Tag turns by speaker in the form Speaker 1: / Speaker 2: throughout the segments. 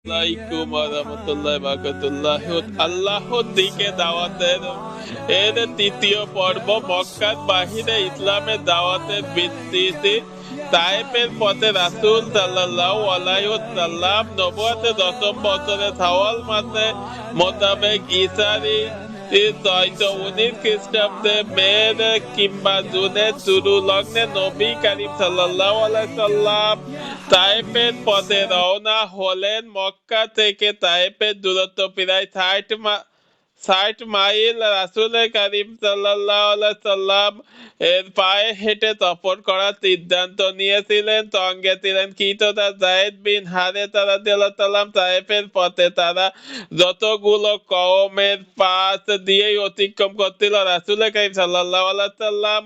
Speaker 1: আলাইকুম ওয়া বারাকাতুল্লাহ। আল্লাহর দিকে দাওয়াতের এর তৃতীয় পর্ব। মক্কার বাহিরে ইসলামের দাওয়াতের ভিত্তিতে তায়েফের পথে রাসূল সাল্লাল্লাহু আলাইহি ওয়াসাল্লাম নবুয়তের দশম বছরে শাওয়াল মাসে মোতাবেক ঈসারি 619 খ্রিস্টাব্দে মের কিংবা জুনের শুরু লগ্নে নবী করিম সাল্লাল্লাহু আলাইহি সাল্লাম তায়েফের পথে রওনা হলেন। মক্কা থেকে তায়েফের দূরত্ব প্রায় 60 মাইল। রাসূল করিম সাল্লাল্লাহু আলাইহি সাল্লাম এর পায়ে হেঁটে সফর করার সিদ্ধান্ত নিয়েছিলেন। সঙ্গে ছিলেন কৃতদাস যায়েদ বিন হারেসা রাদিয়াল্লাহু তাআলা। তায়েফের পথে তারা যতগুলো কওমের পাশ দিয়েই অতিক্রম করছিল, রাসূল করিম সাল্লাল্লাহু আলাইহি সাল্লাম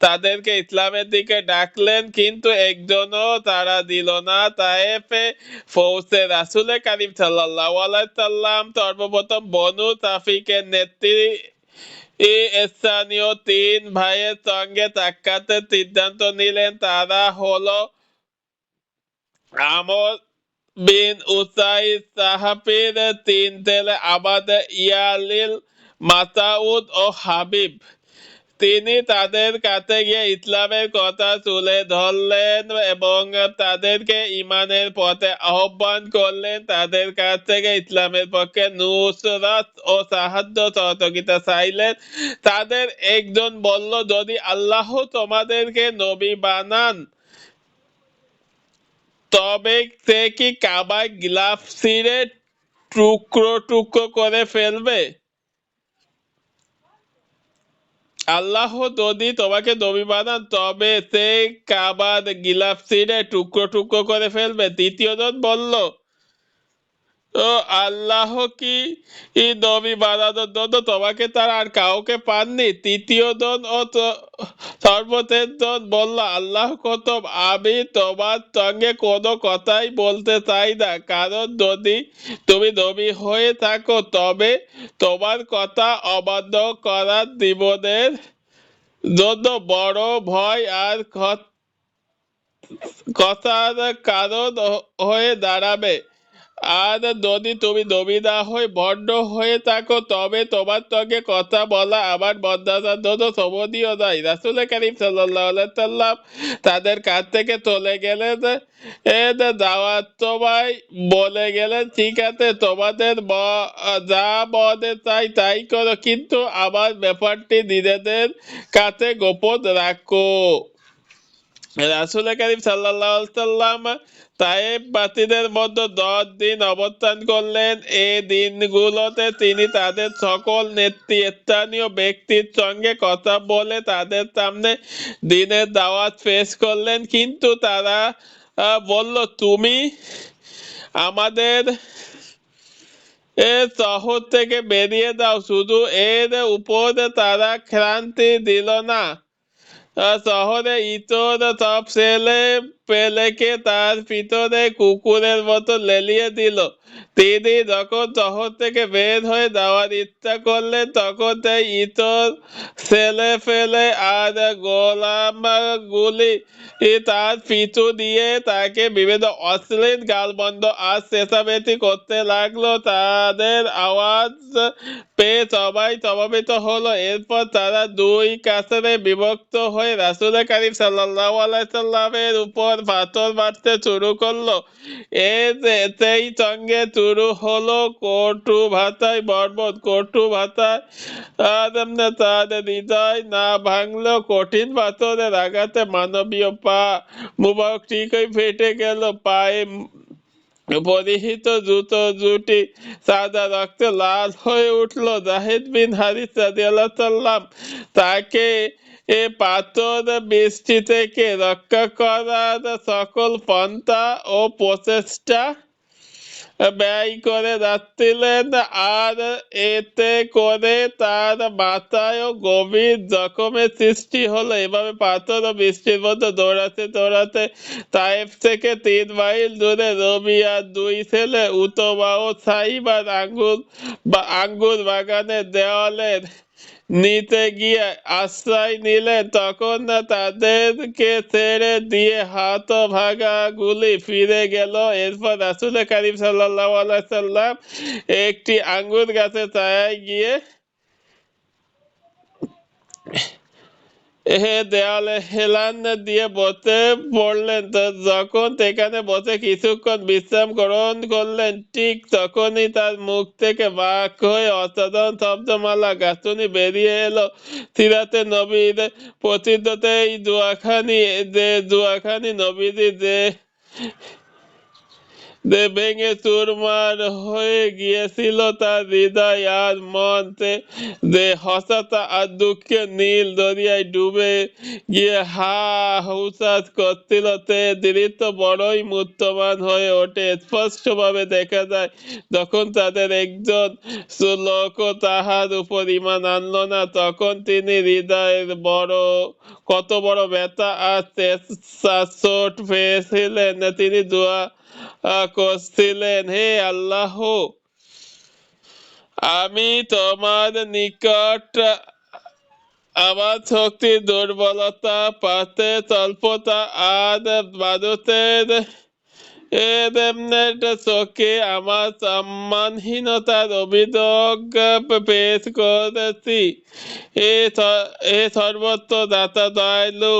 Speaker 1: তাদেরকে ইসলামের দিকে ডাকলেন, কিন্তু একজনও তারা দিল না। তায়েফে পৌঁছে রাসূল করিম সাল্লাল্লাহু আলাইহি সাল্লাম সর্বপ্রথম বনু সাফিকের নেত্রী স্থানীয় 3 ভাইয়ের সঙ্গে সাক্ষাতের সিদ্ধান্ত নিলেন। তারা হলো আমর বিন উসাইদ, সাহাবীর 3 ছেলে আবাদ, ইয়ালিল, মাসউদ ও হাবিব। তিনি তাদের কাছে গিয়ে ইসলামের কথা তুলে ধরলেন এবং তাদেরকে ঈমানের পথে আহ্বান করলেন। তাদের কাছ থেকে ইসলামের পক্ষে নুসরাত ও সাহায্য সহযোগিতা চাইলেন। তাদের একজন বলল, যদি আল্লাহ তোমাদেরকে নবী বানান তবে সে কি কাবায় গিলাফ ছিঁড়ে টুকরো টুকরো করে ফেলবে? আল্লাহ যদি তোমাকে নবী বানান তবে সে কাবার গিলাফ ছিঁড়ে টুকরো টুকরো করে ফেলবে। তৃতীয়জন বলল, ও আল্লাহ কি নবী বানানোর জন্য তোমাকে তার আর কাউকে পাননি? তৃতীয় জন ও সর্বশেষ জন বলল, আল্লাহ কসম, আমি তোমার সঙ্গে কোনো কথাই বলতে চাই না, কারণ যদি তুমি নবী হয়ে থাকো তবে তোমার কথা অমান্য করার জীবনের জন্য বড় ভয় আর কথার কারণ হয়ে দাঁড়াবে। আর যদি তুমি নবী না হয়ে ভণ্ড হয়ে থাকো তবে তোমার সঙ্গে কথা বলা আমার বন্দার জন্য শোভনীয় নয়। রাসূল করিম সাল্লাল্লাহু আলাইহি সাল্লাম তাদের কাছ থেকে চলে গেলেন। দাওয়াত তোমায় বলে গেলেন, ঠিক আছে, তোমাদের যা মনে চাই তাই করো, কিন্তু আমার ব্যাপারটি নিজেদের কাছে গোপন রাখো। রাসূল করিম সাল্লাল্লাহু আলাইহি সাল্লাম তায়েফ বাসীদের মধ্যে 10 দিন অবস্থান করলেন। এই দিনগুলোতে তিনি তাদের সকল নেতৃস্থানীয় ব্যক্তির সঙ্গে কথা বলে তাদের সামনে দ্বীনের দাওয়াত পেশ করলেন, কিন্তু তারা বলল, তুমি আমাদের শহর থেকে বেরিয়ে দাও। শুধু এর উপর তারা ক্রান্তি দিল না, শহরে ইতর সব ছেলে পেলেকে তার ভিতরে কুকুরের মতো লেলিয়ে দিল। তিনি যখন শহর থেকে বের হয়ে যাওয়ার ইচ্ছা করলেন তখন সেই ইতর ছেলে ফেলে আর গোলামগুলি তার পিছু দিয়ে তাকে বিভিন্ন অশ্লীল গালমন্দ আর চেঁচামেচি করতে লাগলো। তাদের আওয়াজ পেয়ে সবাই সমবেত হলো। এরপর তারা 2 কাতারে বিভক্ত হয়ে রাসূল করিম সাল্লাল্লাহু আলাইহি সাল্লামের উপর পাথর মারতে শুরু করলো। সেই সঙ্গে শুরু হলো কটু ভাষায় বর্বর। কটু ভাষায় তাদের হৃদয় না ভাঙলেও কঠিন পাথরের আঘাতে মানবীয় পা মুবারক ঠিকই ফেটে গেল। পায়ে পরিহিত জুতো দুটি সাদা রক্তে লাল হয়ে উঠল। যায়েদ বিন হারিসা রাদিয়াল্লাহু তাআলা তাকে এ পাথর বৃষ্টি থেকে রক্ষা করার সকল পন্থা ও প্রচেষ্টা ব্যয় করে যাচ্ছিলেন, আর এতে করে তার মাথায়ও গভীর জখমের সৃষ্টি হলো। এভাবে পাথর ও বৃষ্টির মধ্যে দৌড়াতে দৌড়াতে তায়েফ থেকে 3 মাইল দূরে রবিয়ার 2 ছেলে উতবা ও সাইবার আঙ্গুর বাগানের দেওয়ালের নিতে গিয়ে আশ্রয় নিলেন, তখন না তাদেরকে ছেড়ে দিয়ে হতভাগা গুলি ফিরে গেল। এরপর রাসূল কারীম সাল্লাল্লাহু আলাইহি সাল্লাম একটি আঙ্গুর গাছের ছায়ায় গিয়ে দেওয়ালে হেলান দিয়ে বসে পড়লেন। যখন সেখানে বসে কিছুক্ষণ বিশ্রাম গ্রহণ করলেন, ঠিক তখনই তার মুখ থেকে বাক হয়ে অসাধারণ শব্দমালা গাঁথুনি বেরিয়ে এলো। সিরাতে নবীর প্রতিদ্বতে এই দুয়াখানি নবীজি যে ভেঙে চুরমার হয়ে গিয়েছিল তার হৃদয় আর মন, যে হতাশা আর দুঃখে নীল দরিয়ায় ডুবে গিয়ে হা হুতাশ করছিল, তে দৃশ্য বড়ই মূর্তমান হয়ে ওঠে। স্পষ্টভাবে দেখা যায়, যখন তাদের একজন লোক তাহার উপর ঈমান আনল না, তখন তিনি হৃদয়ের কত বড় ব্যথা আর চোট পেয়েছিলেন। তিনি দোয়া করছিলেন, হে আল্লাহ, আমি তোমার নিকট আমার শক্তির দুর্বলতা, পাতে স্বল্পতা আর বাদতের চোখে আমার সম্মানহীনতার অভিযোগ পেশ করেছি। এ সর্বত্র দাতা দয়ালু,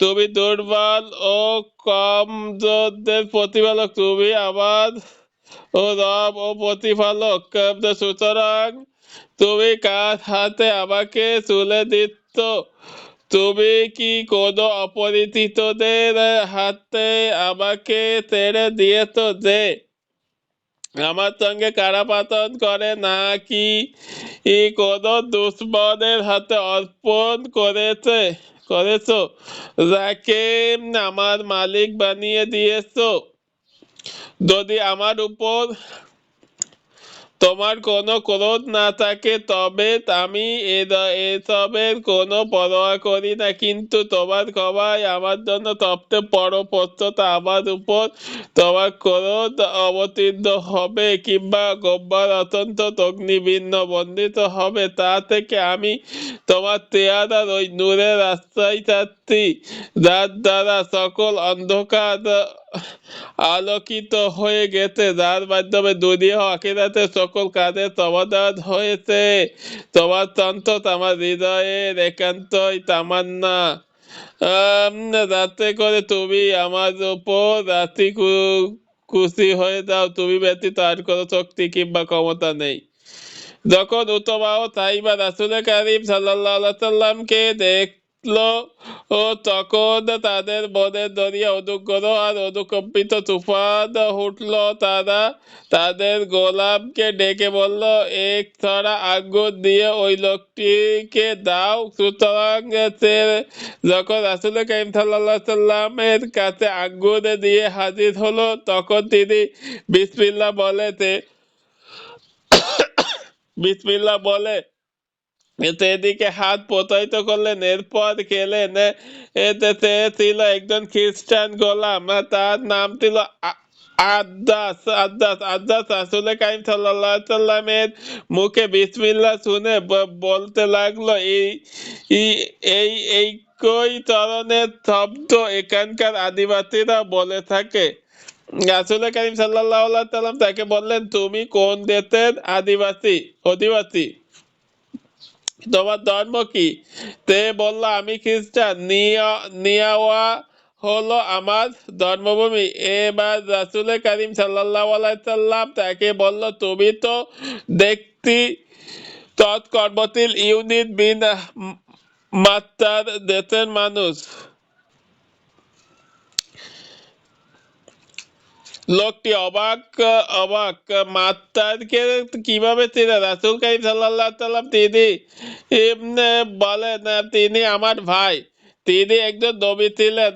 Speaker 1: তুমি দুর্বল ও কমজোরদের প্রতিপালক, তুমি আমার ও রব ও প্রতিপালক। সুতরাং তুমি কার হাতে আমাকে তুলে দিচ্ছ? তুমি কি কোনো অপরিচিতদের হাতে আমাকে ছেড়ে দিয়েছ যে আমার সঙ্গে কারাপাতন করে, নাকি কোনো দুশ্মনের হাতে অর্পণ করেছো, যাকে আমার মালিক বানিয়ে দিয়েছো? যদি আমার উপর তোমার কোনো ক্রোধ না থাকে, তবে আমি এসবের কোনো পরোয়া করি না। কিন্তু তোমার ক্ষমায় আমার জন্য সবচেয়ে বড় প্রশ্নটা, আমার উপর তোমার ক্রোধ অবতীর্ণ হবে কিংবা গব্বর অত্যন্ত অগ্নিবিন্ন বন্দিত হবে, তা থেকে আমি তোমার চেহারার ওই নূরের আশ্রয় চাচ্ছি, যার দ্বারা সকল অন্ধকার আলোকিত হয়ে গেছে, যার মাধ্যমে দুনিয়া ও আখিরাতের সকল কাজের সমাধান হয়েছে। তোমার সন্তত আমার হৃদয়ের একান্তই তামান্না, যাতে করে তুমি আমার উপর রাতি খুশি হয়ে যাও। তুমি ব্যতীত আর কোনো শক্তি কিংবা ক্ষমতা নেই। যখন উতবাহ সাহিবা রাসূল কারীম সাল্লাল্লাহু আলাইহি সাল্লামকে দেখলো, তখন তাদের মনের দরিয়া অনুগ্রহ আর অনুকম্পিত তুফান উঠল। তারা তাদের গোলামকে ডেকে বলল, এক ছড়া আঙ্গুর দিয়ে ওই লোকটিকে দাও। সুতরাং সে যখন রাসূল কারীম সাল্লাল্লাহু আলাইহি সাল্লামের কাছে আঙ্গুর দিয়ে হাজির হলো, তখন তিনি বিসমিল্লাহ বলে সেদিকে হাত প্রসারিত করলেন। এরপর খেলেন। এতে সে ছিল একজন খ্রিস্টান গোলাম, তার নাম ছিল আদ্দাস। রাসূল কারীম সাল্লাল্লাহু আলাইহি সাল্লামের মুখে বিসমিল্লাহ শুনে বলতে লাগলো, এই একই ধরনের শব্দ এখানকার আদিবাসীরা বলে থাকে। রাসূল কারীম সাল্লাল্লাহু আলাইহি সাল্লাম তাকে বললেন, তুমি কোন দেশের অধিবাসী? তোমার ধর্ম কি? তে বলল, আমি খ্রিস্টান। নিয়াওয়া হলো আমার ধর্মভূমি। এবার রাসূল কারীম সাল্লাল্লাহু আলাইহি সাল্লাম তাকে বলল, তুমি তো দেখতি তৎকর্বতিল ইউনিট বিন মাত্তার দেশের মানুষ। লোকটি অবাক মাত্তারকে কিভাবে চিনে? রাসূল কারীম সাল্লাল্লাহু আলাইহি সাল্লাম তিনি বলেন, তিনি আমার ভাই, তিনি একজন নবী ছিলেন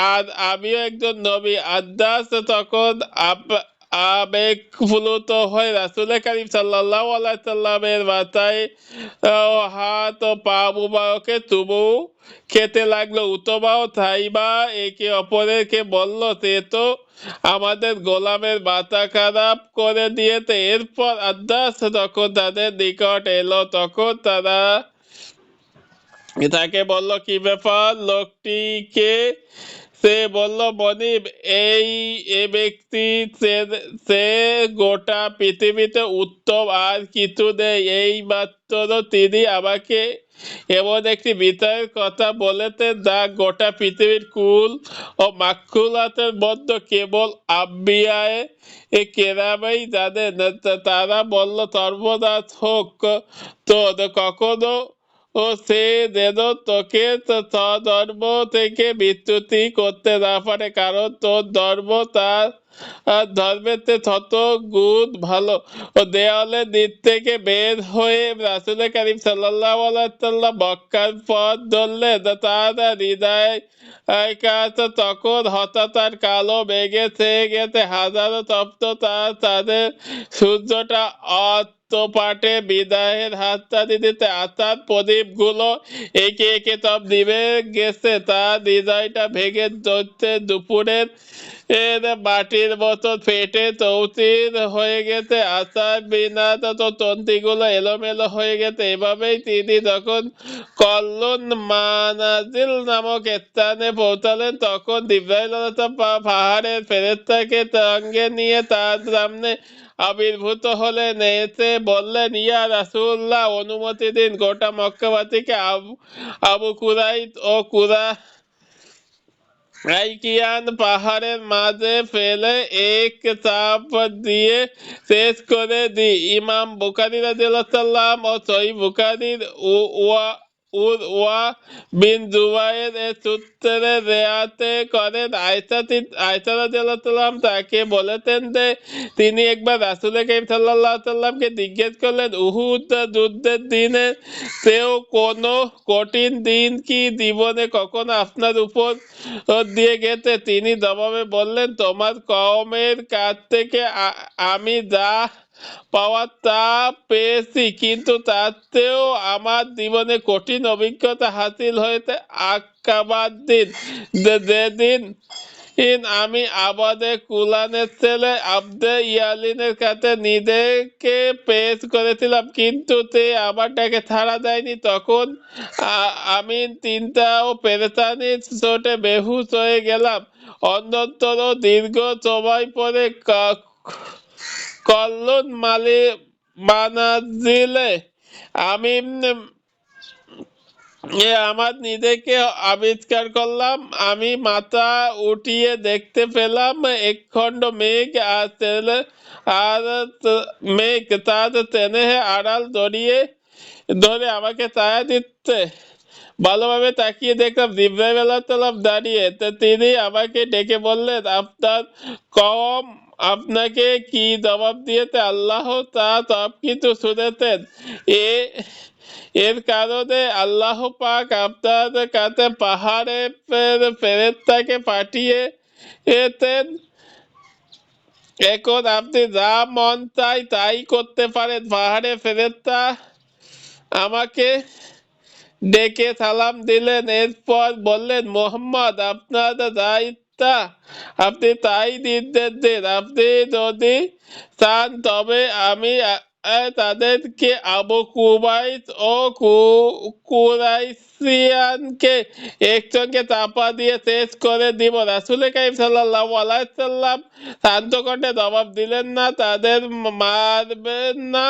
Speaker 1: আর আমিও একজন নবী। আদ্দাস তখন আবেগপ্লুত হয়ে রাসূল কারীম সাল্লাল্লাহু আলাইহি সাল্লামের মাথায় হাত ও পা মুবারকে চুমু খেতে লাগলো। উতবা ও সাইবা একে অপরকে বলল, সে তো আমাদের গোলামের মাথা খারাপ করে দিয়েছে। এরপর আদ্দাস যখন তাদের নিকট এলো তখন তারা তাকে বলল, কি ব্যাপার লোকটিকে? সে বলল, মনিব, এই এ ব্যক্তি, সে গোটা পৃথিবীতে উত্তম আর কিছু নেই। এই মাত্র তিনি আমাকে এমন একটি বিষয়ের কথা বলেছেন যা গোটা পৃথিবীর কুল ও মাখলুকাতের মধ্যে কেবল আম্বিয়ায়ে কেরামই জানেন। তারা বলল, সর্বনাশ হোক তোর, কখনো সে যেন তোকে ধর্ম থেকে বিচ্যুতি করতে না পারে, কারণ তোর ধর্ম তার ধর্মের শত গুণ ভালো। ও দেওয়ালের দিক থেকে বের হয়ে রাসূল কারীম সাল্লাল্লাহু আলাইহি ওয়াসাল্লাম মক্কার পথ ধরলেন। তার হৃদয় তখন হঠাৎ আর কালো মেঘে ছেয়ে গেছে। হাজারো তপ্ত তাদের সূর্যটা পাটে বিদায়ের হাতছানি দিতে আসার প্রদীপগুলো একে একে সব নিভে গেছে। তার হৃদয়টা ভেঙে চলছে দুপুরের মাটির মতো ফেটে চৌচির হয়ে গেছে। আশার বিনা তন্তিগুলো এলোমেলো হয়ে গেছে। এভাবেই তিনি যখন কল্লুন মানাজিল নামক স্থানে পৌঁছালেন তখন জিবরাইল পাহাড়ের ফেরেশতাকে সঙ্গে নিয়ে তার সামনে আবির্ভূত হলেন। এসে বললেন, ইয়া রাসূলুল্লাহ, অনুমতি দিন গোটা মক্কাবাসীকে আবু কুরাইদ ও কুরাইকিয়ান পাহাড়ের মাঝে ফেলে এক চাপ দিয়ে শেষ করে দি। ইমাম বুখারী রাদিয়াল্লাহু ও সহিহ বুখারীর উরওয়া বিন জুবায়ের এর সূত্রে রেয়াতে করেন, আয়েশা রাদিয়াল্লাহু তাকে বলেছেন যে তিনি একবার রাসূল কারীম সাল্লাল্লাহু আলাইহি সাল্লামকে জিজ্ঞেস করলেন, উহুদ যুদ্ধের দিনে সেও কোনো কঠিন দিন কি জীবনে কখনো আপনার উপর দিয়ে গেছে? তিনি জবাবে বললেন, তোমার কওমের কাছ থেকে আমি যা পাওয়ার তা পেয়েছি, কিন্তু তাতেও আমার জীবনে কঠিন অভিজ্ঞতা হাসিল হয়েছে আকাবার দিন, যেদিন আমি আবাদে কুলানের ছেলে আবদে ইয়ালিনের কাছে নিজেকে পেশ করেছিলাম, কিন্তু সে আমার ডাকে ছাড়া দেয়নি। তখন আমি চিন্তা ও পেরেশানির চোটে বেহুশ হয়ে গেলাম। অনন্তর দীর্ঘ সময় পরে কল্লুন মানাজিলে আমি আমার নিজেকে আবিষ্কার করলাম। আমি মাথা উঠিয়ে দেখতে পেলাম একখণ্ড মেঘ আর মেঘ তার স্নেহে আড়াল ধরে আমাকে ছায়া দিচ্ছে। ভালোভাবে তাকিয়ে দেখলাম জিবরাইল আলাইহিস সালাম দাঁড়িয়ে। তিনি আমাকে ডেকে বললেন, আপনার কওম আপনাকে কি জবাব দিয়েছে? আল্লাহ তা সব কিছু শুনেছেন। এর কারণে আল্লাহ পাক আপনার কাছে পাহাড়ের ফেরেশতাকে পাঠিয়েছেন। এখন আপনি যা মন চাই তাই করতে পারেন। পাহাড়ের ফেরেশতা আমাকে ডেকে সালাম দিলেন। এরপর বললেন, মুহাম্মদ, আপনার যা ইচ্ছা আপনি তাই নির্দেশ দিন। আপনি যদি চান তবে আমি তাদেরকে আবু কুবাইস ও কুরাইশিয়ানকে একসঙ্গে চাপা দিয়ে শেষ করে দিব। রাসূল কারীম সাল্লাল্লাহু আলাইহি সাল্লাম শান্ত কণ্ঠে জবাব দিলেন না, তাদের মারবেন না।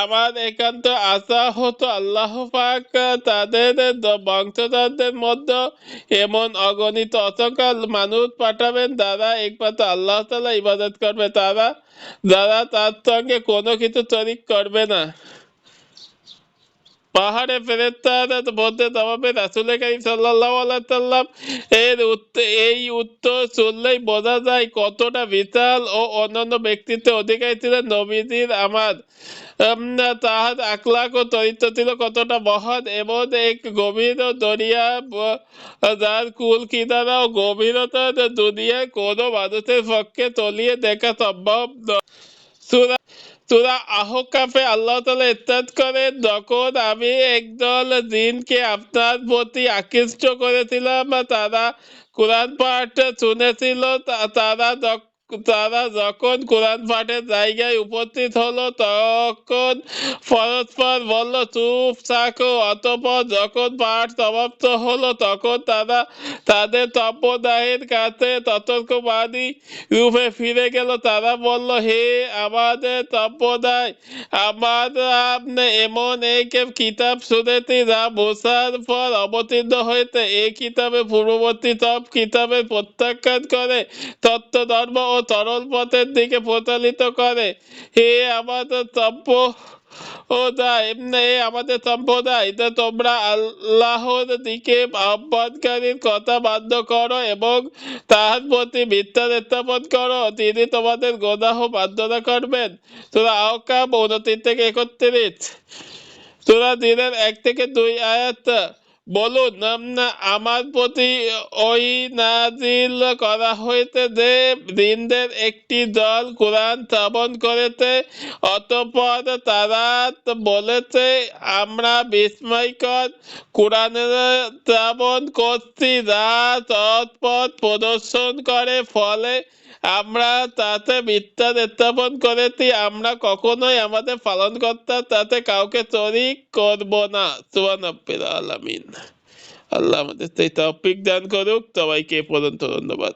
Speaker 1: আমার একান্ত আশা হতো আল্লাহ পাক তাদের বংশধরদের মধ্যে এমন অগণিত অসংখ্য মানুষ পাঠাবেন যারা একমাত্র আল্লাহ তাআলা ইবাদত করবে, যারা তার সঙ্গে কোনো কিছু শরীক করবে না। পাহাড়ে ফেরেশতারা বলতে থামাবে। রাসূল কারীম সাল্লাল্লাহু আলাইহি সাল্লাম এই উত্তর শুনলেই বোঝা যায় কতটা বিশাল ও অনন্য ব্যক্তিত্বের অধিকারী ছিলেন নবীজির আমার তাহার আখলাক ও চরিত্র ছিল কতটা মহান। এমন এক গভীর দরিয়া যার কুল কিনারা ও গভীরতা দুনিয়ায় কোনো মানুষের পক্ষে তলিয়ে দেখা সম্ভব নয়। সূরা আহকাফে আল্লাহ তাআলা ইরশাদ করেন, যখন আমি একদল জিনকে আপনার প্রতি আকৃষ্ট করেছিলাম তারা কোরআন পাঠ শুনেছিল, তারা যখন কোরআন পাঠের জায়গায় উপস্থিত হলো তখন পরস্পর বলল, চুপ থাকো। অতঃপর যখন পাঠ সমাপ্ত হলো তখন তারা তাদের সম্প্রদায়ের কাছে সতর্কবাণী রূপে ফিরে গেল। তারা বলল, হে আমাদের সম্প্রদায়, আমরা এমন এক কিতাব শুনেছি যা মুসার পর অবতীর্ণ হয়েছে। এই কিতাবে পূর্ববর্তী সব কিতাবের প্রত্যাখ্যান করে তত্ত্ব ধর্ম ও তরল পথের দিকে প্রচালিত করে। হে আমাদের সম্প্রদায়, তোমরা আল্লাহর দিকে আহ্বানকারীর কথা মান্য করো এবং তাহার প্রতি মিথ্যা স্থাপন করো, তিনি তোমাদের গুনাহ মার্জনা করবেন। সূরা আহকাফ 29 থেকে 31। সূরা জিনের 1 থেকে 2 আয়াত। বলুন, আমার প্রতি ওহী নাযিল করা হয়েছে যে জিনদের একটি দল কোরআন শ্রবণ করেছে, অতঃপর তারা বলেছে, আমরা বিস্ময়কর কোরআনের শ্রবণ করছি যা সৎ পথ প্রদর্শন করে, ফলে আমরা তাতে মিথ্যা স্থাপন করেছি। আমরা কখনোই আমাদের পালনকর্তার সাথে কাউকে শরীক করব না। সুবহানাল্লাহিল আলামিন। আল্লাহ আমাদের সেই তৌফিক দান করুক। সবাইকে পর্যন্ত ধন্যবাদ।